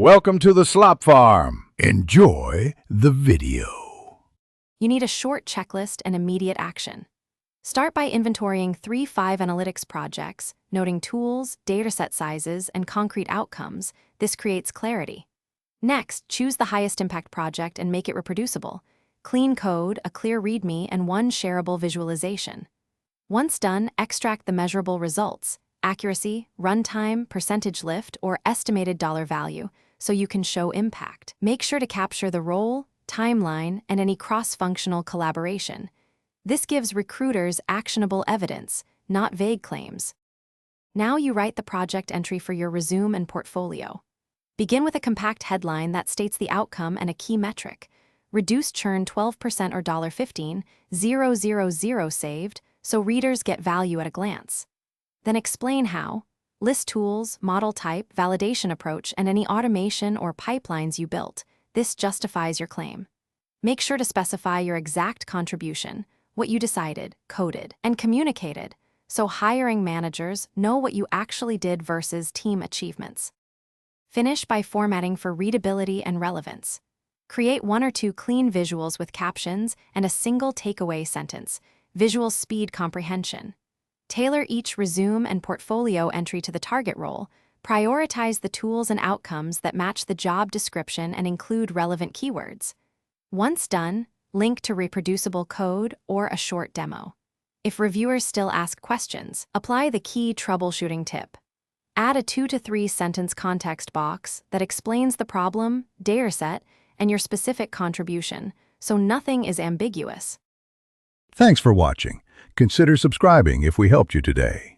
Welcome to the Slop Farm. Enjoy the video. You need a short checklist and immediate action. Start by inventorying 3-5 analytics projects, noting tools, dataset sizes, and concrete outcomes. This creates clarity. Next, choose the highest impact project and make it reproducible. Clean code, a clear README, and one shareable visualization. Once done, extract the measurable results: accuracy, runtime, percentage lift, or estimated dollar value, so you can show impact. Make sure to capture the role, timeline, and any cross-functional collaboration. This gives recruiters actionable evidence, not vague claims. Now you write the project entry for your resume and portfolio. Begin with a compact headline that states the outcome and a key metric. Reduce churn 12% or $15,000 saved, so readers get value at a glance. Then explain how. List tools, model type, validation approach, and any automation or pipelines you built. This justifies your claim. Make sure to specify your exact contribution, what you decided, coded, and communicated, so hiring managers know what you actually did versus team achievements. Finish by formatting for readability and relevance. Create 1 or 2 clean visuals with captions and a single takeaway sentence. Visuals speed comprehension. Tailor each resume and portfolio entry to the target role. Prioritize the tools and outcomes that match the job description and include relevant keywords. Once done, link to reproducible code or a short demo. If reviewers still ask questions, apply the key troubleshooting tip. Add a 2 to 3 sentence context box that explains the problem, dataset, and your specific contribution, so nothing is ambiguous. Thanks for watching. Consider subscribing if we helped you today.